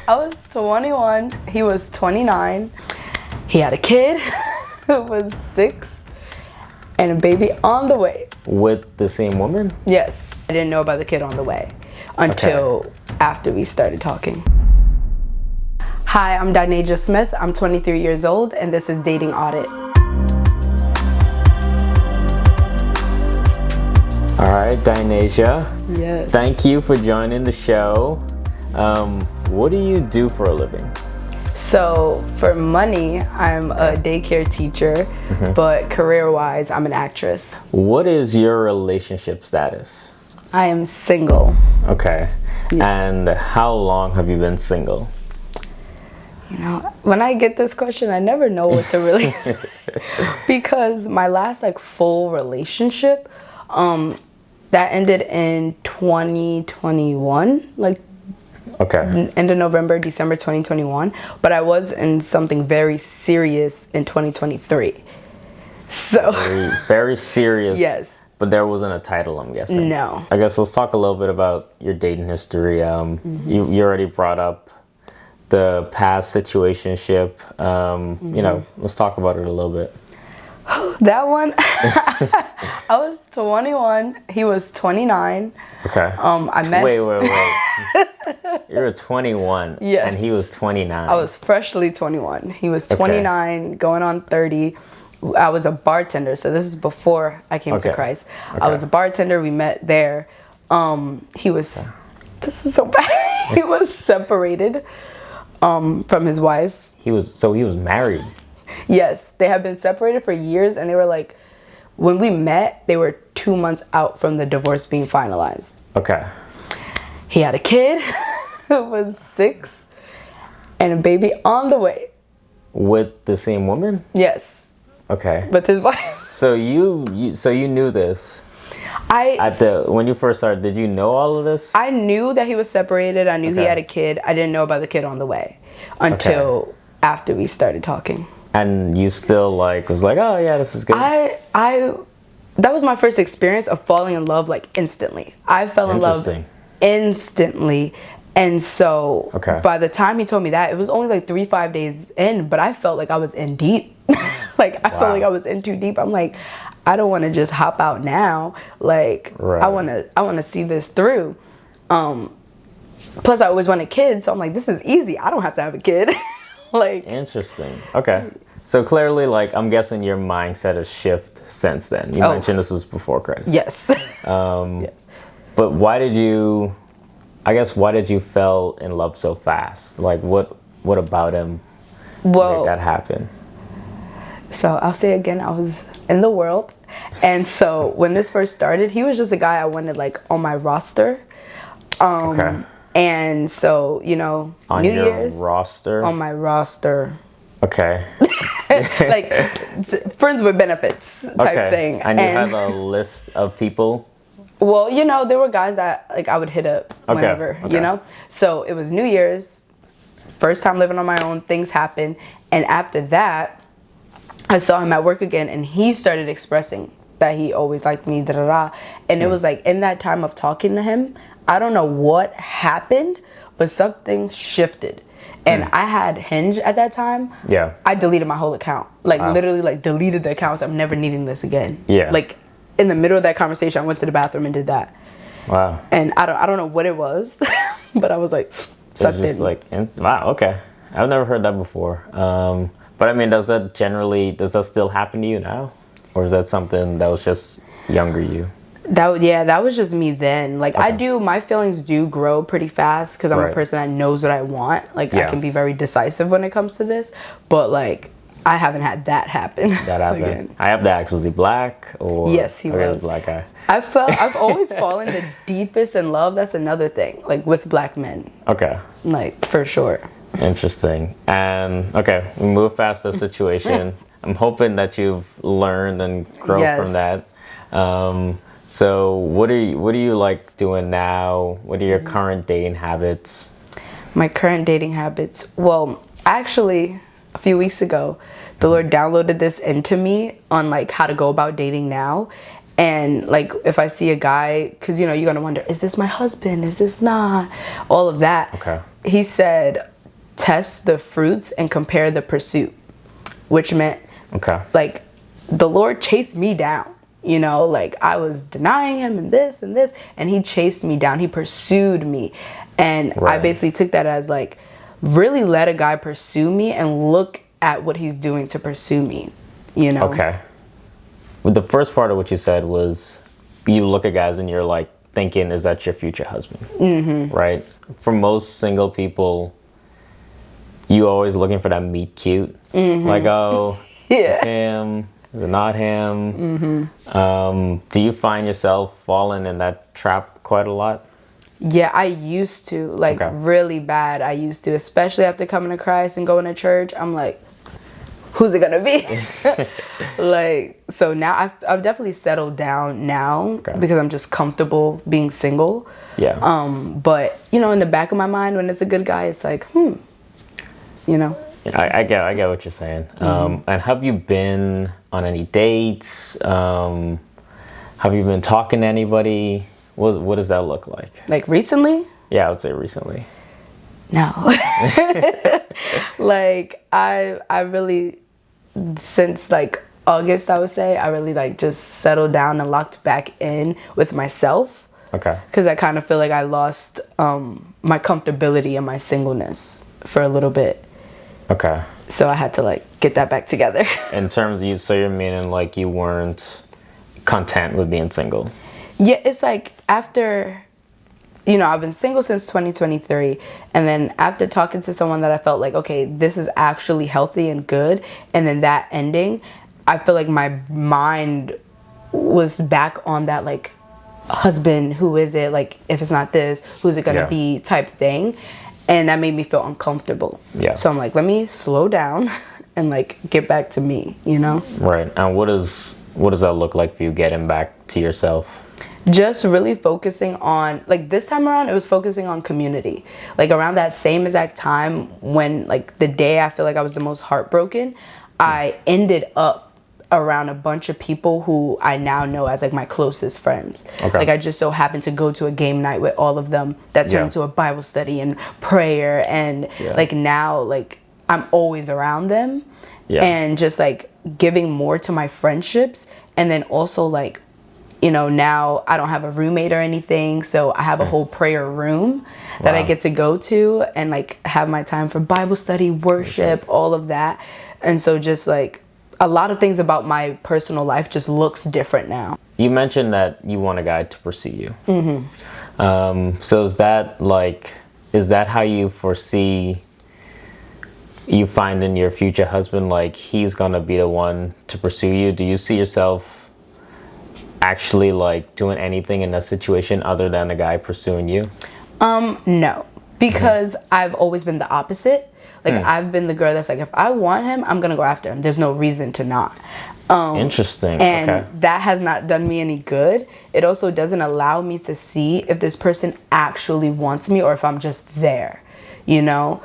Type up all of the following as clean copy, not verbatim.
I was 21. He was 29. He had a kid who was 6 and a baby on the way. With the same woman? Yes. I didn't know about the kid on the way until after we started talking. Hi, I'm Dynajah Smith. I'm 23 years old and this is Dating Audit. All right, Dynajah. Yes. Thank you for joining the show. What do you do for a living? So for money, I'm a daycare teacher, but career-wise, I'm an actress. What is your relationship status? I am single. Okay. Yes. And how long have you been single? You know, when I get this question, I never know what to really say. Because my last full relationship, that ended in 2021, end of November, December 2021. But I was in something very serious in 2023. So very serious. Yes. But there wasn't a title, I'm guessing. No. I guess let's talk a little bit about your dating history. You already brought up the past situationship. You know, let's talk about it a little bit. That one, I was 21. He was 29. Okay. I met. Wait. You were 21. Yes. And he was 29. I was freshly 21. He was 29, going on 30. I was a bartender, so this is before I came to Christ. I was a bartender. We met there. He was. This is so bad. He was separated from his wife. He was married. Yes, they had been separated for years, and they were when we met, they were 2 months out from the divorce being finalized. Okay. He had a kid who was 6 and a baby on the way. With the same woman? Yes. Okay. With his wife. So you knew this. When you first started, did you know all of this? I knew that he was separated. I knew he had a kid. I didn't know about the kid on the way until after we started talking. And you still was like, oh yeah, this is good. That was my first experience of falling in love instantly. I fell in love instantly. And so by the time he told me that, it was only 3-5 days in, but I felt like I was in deep. I felt like I was in too deep. I'm like, I don't want to just hop out now. I want to see this through. Plus I always wanted kids, so I'm like, this is easy. I don't have to have a kid. Interesting. Okay. So clearly, I'm guessing your mindset has shifted since then. You mentioned this was before Christ. Yes. Yes. But why did you fell in love so fast? What about him made that happen? So I'll say again, I was in the world. And so when this first started, he was just a guy I wanted on my roster. And so, on New your Year's roster? On my roster. Okay. Friends with benefits type thing. And you have a list of people? Well, there were guys that I would hit up whenever, So it was New Year's, first time living on my own, things happened. And after that, I saw him at work again and he started expressing that he always liked me, And it was in that time of talking to him, I don't know what happened, but something shifted. And I had Hinge at that time. Yeah. I deleted my whole account. Literally deleted the accounts. I'm never needing this again. Yeah. In the middle of that conversation, I went to the bathroom and did that. Wow. And I don't know what it was, but I was sucked in. Wow, okay. I've never heard that before. But I mean, does that still happen to you now? Or is that something that was just younger you? That was just me then. My feelings do grow pretty fast because I'm a person that knows what I want. I can be very decisive when it comes to this, but I haven't had that happen. That happened. Again. I have to ask, was he black or? Yes, he was. A black guy. I've always fallen the deepest in love. That's another thing. With black men. Okay. For sure. Interesting. And we move past the situation. I'm hoping that you've learned and grown from that. So what are you doing now? What are your current dating habits? My current dating habits? Well, actually, a few weeks ago, the Lord downloaded this into me on how to go about dating now. And if I see a guy, because you're gonna wonder, is this my husband? Is this not? All of that. Okay. He said, test the fruits and compare the pursuit, which meant like the Lord chased me down. You know, like I was denying him and this, and he chased me down. He pursued me. And I basically took that as like, really let a guy pursue me and look at what he's doing to pursue me, you know? Okay. Well, the first part of what you said was you look at guys and you're like thinking, is that your future husband? Mm-hmm. Right? For most single people, you always looking for that meet cute. Mm-hmm. Like, oh, it's him. Is it not him? Mm-hmm. Do you find yourself falling in that trap quite a lot? Yeah, I used to, like really bad. I used to, especially after coming to Christ and going to church. I'm like, who's it gonna be? Like, so now I've definitely settled down now because I'm just comfortable being single. Yeah. But you know, in the back of my mind, when it's a good guy, it's like, you know. I get what you're saying. And have you been on any dates? Have you been talking to anybody? What does that look like? Like recently? Yeah, I would say recently. No. Like I really, since like August, I would say, I really like just settled down and locked back in with myself. Okay. Because I kind of feel like I lost my comfortability and my singleness for a little bit. Okay. So I had to like get that back together. In terms of you, so you're meaning like you weren't content with being single? Yeah, it's like after, you know, I've been single since 2023. And then after talking to someone that I felt like, okay, this is actually healthy and good. And then that ending, I feel like my mind was back on that like husband, who is it? Like, if it's not this, who's it going to be type thing. And that made me feel uncomfortable. Yeah. So I'm like, let me slow down and like get back to me, you know? Right. And what does that look like for you getting back to yourself? Just really focusing on, like this time around, it was focusing on community. Like around that same exact time when like the day I feel like I was the most heartbroken, I ended up around a bunch of people who I now know as like my closest friends. Okay. Like I just so happened to go to a game night with all of them that turned into a Bible study and prayer, and like now like I'm always around them and just like giving more to my friendships. And then also like, you know, now I don't have a roommate or anything, so I have a whole prayer room that I get to go to and like have my time for Bible study, worship, all of that. And so just like a lot of things about my personal life just looks different now. You mentioned that you want a guy to pursue you. Mm-hmm. So is that how you foresee you finding your future husband? Like he's gonna be the one to pursue you? Do you see yourself actually like doing anything in that situation other than a guy pursuing you? No, because I've always been the opposite. Like I've been the girl that's like, if I want him, I'm gonna go after him. There's no reason to not. Interesting. And that has not done me any good. It also doesn't allow me to see if this person actually wants me or if I'm just there, you know?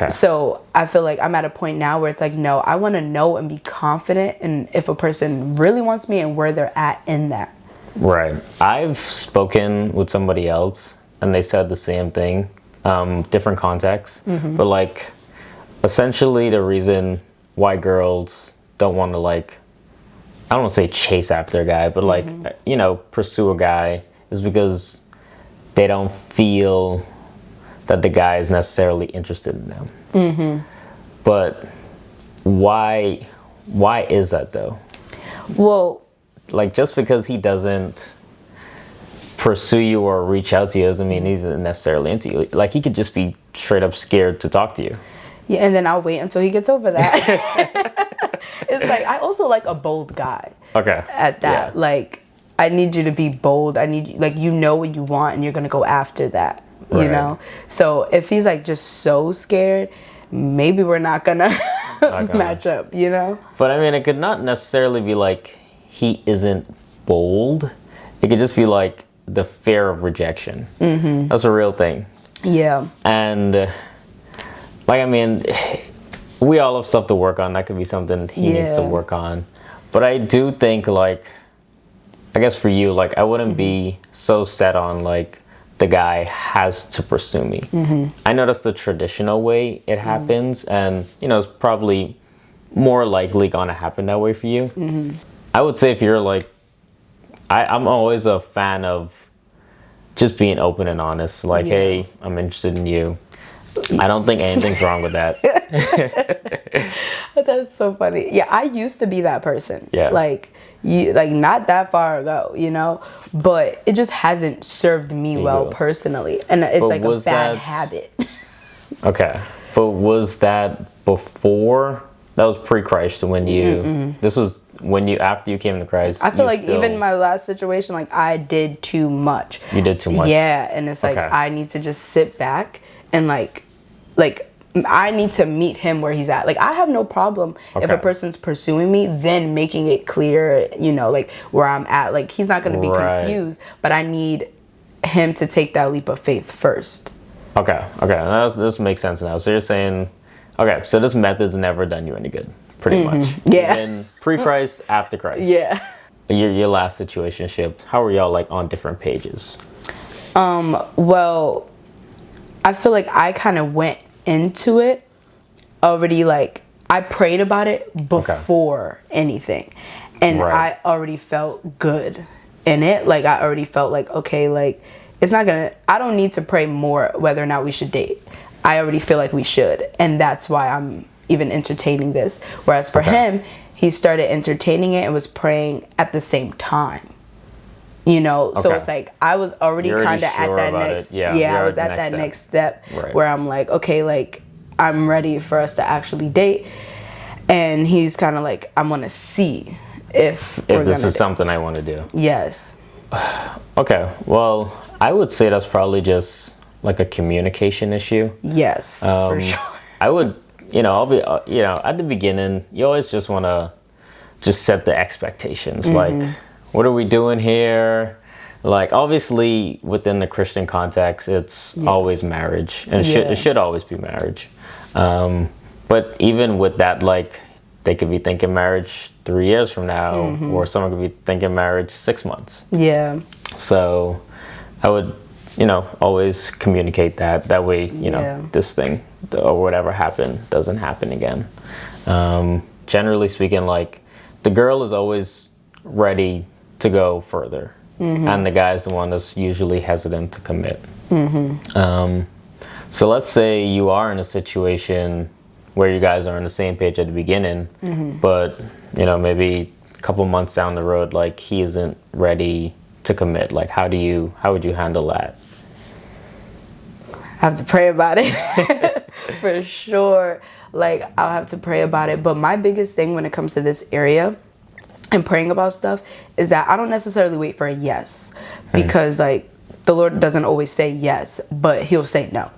So I feel like I'm at a point now where it's like, no, I want to know and be confident in if a person really wants me and where they're at in that. Right. I've spoken with somebody else and they said the same thing. Different contexts, but like essentially the reason why girls don't want to like, I don't want to say chase after a guy, but like, you know, pursue a guy is because they don't feel that the guy is necessarily interested in them. But why is that though? Well, like just because he doesn't pursue you or reach out to you doesn't mean he's necessarily into you. Like he could just be straight up scared to talk to you. Yeah, and then I'll wait until he gets over that. It's like I also like a bold guy. Okay. At that, like I need you to be bold. I need like you know what you want and you're gonna go after that. You know. So if he's like just so scared, maybe we're not gonna match up. You know. But I mean, it could not necessarily be like he isn't bold. It could just be like the fear of rejection. That's a real thing. Yeah. And like, I mean, we all have stuff to work on. That could be something he needs to work on. But I do think like, I guess for you, like I wouldn't be so set on like the guy has to pursue me. I know that's the traditional way it happens, and it's probably more likely gonna happen that way for you. I would say if you're like, I'm always a fan of just being open and honest. Like, hey, I'm interested in you. I don't think anything's wrong with that. That's so funny. Yeah, I used to be that person. Yeah. Like not that far ago, but it just hasn't served me well personally. And it's like a bad habit. Okay. But was that before? That was pre-Christ when you, this was when you, after you came to Christ. I feel like even my last situation, like I did too much. You did too much. Yeah. And it's like, I need to just sit back and like I need to meet him where he's at. Like, I have no problem if a person's pursuing me, then making it clear, like where I'm at. Like, he's not going to be confused, but I need him to take that leap of faith first. Okay. This makes sense now. So you're saying, so this method's never done you any good, pretty much. Yeah. Even pre-Christ, after Christ. Yeah. Your last situationship, how were y'all like on different pages? Well, I feel like I kind of went into it already, like I prayed about it before anything, and I already felt good in it. Like I already felt like, okay, like I don't need to pray more whether or not we should date. I already feel like we should, and that's why I'm even entertaining this. Whereas for him, he started entertaining it and was praying at the same time. So it's like I was already kind of at that next I was at that next step where I'm like, okay, like I'm ready for us to actually date, and he's kind of like, I want to see if this is something I want to do. Yes. Okay, well, I would say that's probably just like a communication issue. Yes, for sure. I would, I'll be, at the beginning, you always just want to just set the expectations, like, what are we doing here? Like, obviously, within the Christian context, it's always marriage. And it should always be marriage. But even with that, like, they could be thinking marriage 3 years from now, or someone could be thinking marriage 6 months. Yeah. So I would, always communicate that. That way, this thing or whatever happened doesn't happen again. Generally speaking, like, the girl is always ready to go further, and the guy's the one that's usually hesitant to commit. So let's say you are in a situation where you guys are on the same page at the beginning, but maybe a couple months down the road, like he isn't ready to commit. Like, how would you handle that? I have to pray about it. For sure. Like, I'll have to pray about it. But my biggest thing when it comes to this area and praying about stuff is that I don't necessarily wait for a yes, because like the Lord doesn't always say yes, but he'll say no.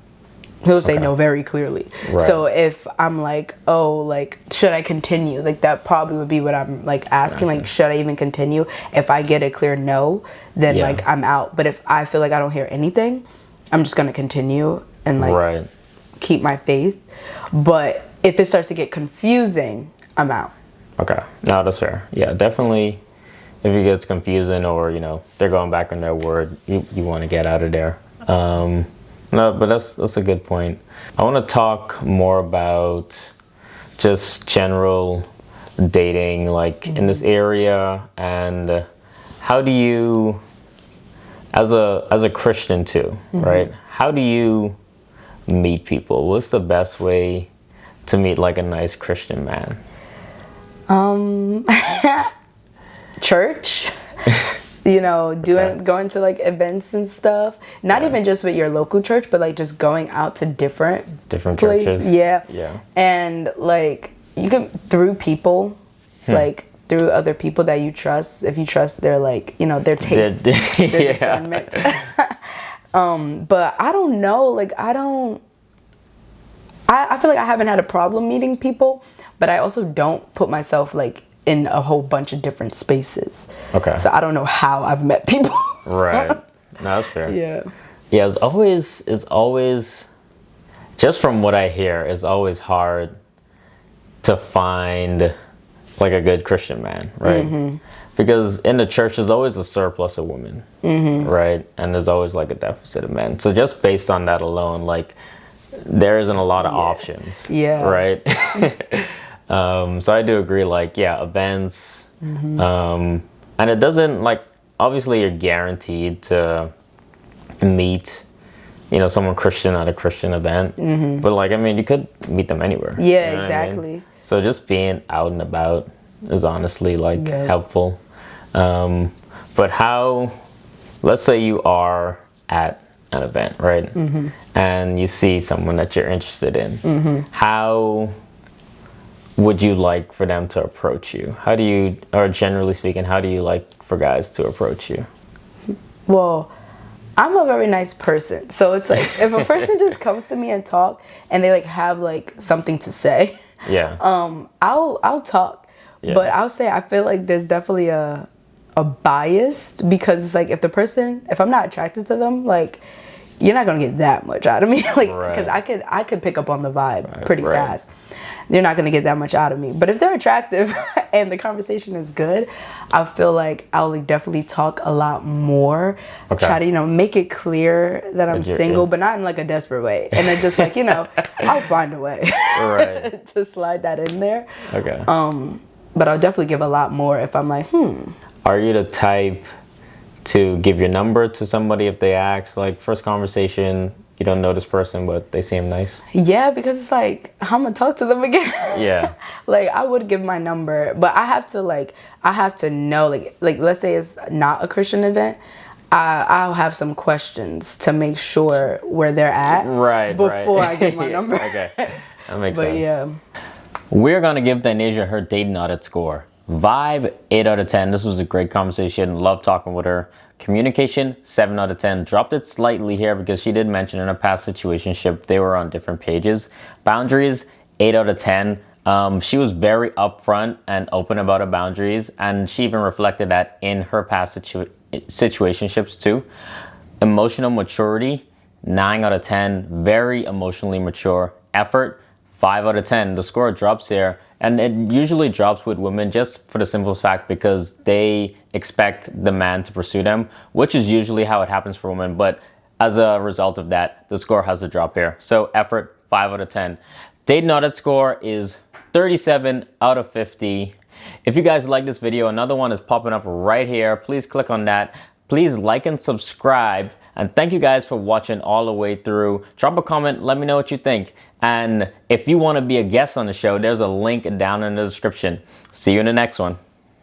He'll say no very clearly. So if I'm like, oh, like, should I continue? Like, that probably would be what I'm like asking. Like, should I even continue? If I get a clear no, then like I'm out. But if I feel like I don't hear anything, I'm just going to continue and like keep my faith. But if it starts to get confusing, I'm out. Okay. No, that's fair. Yeah, definitely. If it gets confusing or, they're going back on their word, you want to get out of there. No, but that's a good point. I want to talk more about just general dating, like in this area, and how do you, as a Christian too, right? How do you meet people? What's the best way to meet like a nice Christian man? Church. Going to like events and stuff. Not even just with your local church, but like just going out to different places. Churches. Yeah. And like you can through people, like through other people that you trust. If you trust their like their taste, their discernment. But I don't know. Like I feel like I haven't had a problem meeting people, but I also don't put myself like in a whole bunch of different spaces. Okay. So I don't know how I've met people. Right. No, that's fair. Yeah. Yeah, it's always, just from what I hear, it's always hard to find like a good Christian man, right? Mm-hmm. Because in the church, there's always a surplus of women, mm-hmm. right? And there's always like a deficit of men. So just based on that alone, like there isn't a lot of options, right? So I do agree, like, events, mm-hmm. And it doesn't, like, obviously you're guaranteed to meet, someone Christian at a Christian event, mm-hmm. but like, I mean, you could meet them anywhere. Yeah, exactly. I mean? So just being out and about is honestly like helpful. But how, let's say you are at an event, right? Mm-hmm. And you see someone that you're interested in. Mm-hmm. How would you like for them to approach you? How do you, or generally speaking, how do you like for guys to approach you? Well, I'm a very nice person. So it's like, if a person just comes to me and talk and they like have like something to say, I'll talk. Yeah. But I'll say I feel like there's definitely a bias, because it's like if I'm not attracted to them, like you're not gonna get that much out of me, like, because I could pick up on the vibe pretty fast. They're not gonna get that much out of me. But if they're attractive and the conversation is good, I feel like I'll like definitely talk a lot more. Try to make it clear that I'm single, but not in like a desperate way. And then just like I'll find a way to slide that in there. But I'll definitely give a lot more if I'm like, Are you the type to give your number to somebody if they ask, like, first conversation, you don't know this person, but they seem nice? Yeah, because it's like, I'm gonna talk to them again. Yeah. Like, I would give my number, but I have to know, like let's say it's not a Christian event, I'll have some questions to make sure where they're at before I give my number. That makes sense. Yeah. We're gonna give Dynajah her dating audit score. Vibe, 8 out of 10. This was a great conversation. Love talking with her. Communication, 7 out of 10. Dropped it slightly here because she did mention in a past situationship they were on different pages. Boundaries, 8 out of 10. She was very upfront and open about her boundaries, and she even reflected that in her past situationships too. Emotional maturity, 9 out of 10. Very emotionally mature. Effort, 5 out of 10. The score drops here. And it usually drops with women just for the simple fact because they expect the man to pursue them, which is usually how it happens for women. But as a result of that, the score has a drop here. So effort, 5 out of 10. Dating audit score is 37 out of 50. If you guys like this video, another one is popping up right here. Please click on that. Please like and subscribe. And thank you guys for watching all the way through. Drop a comment, let me know what you think. And if you want to be a guest on the show, there's a link down in the description. See you in the next one.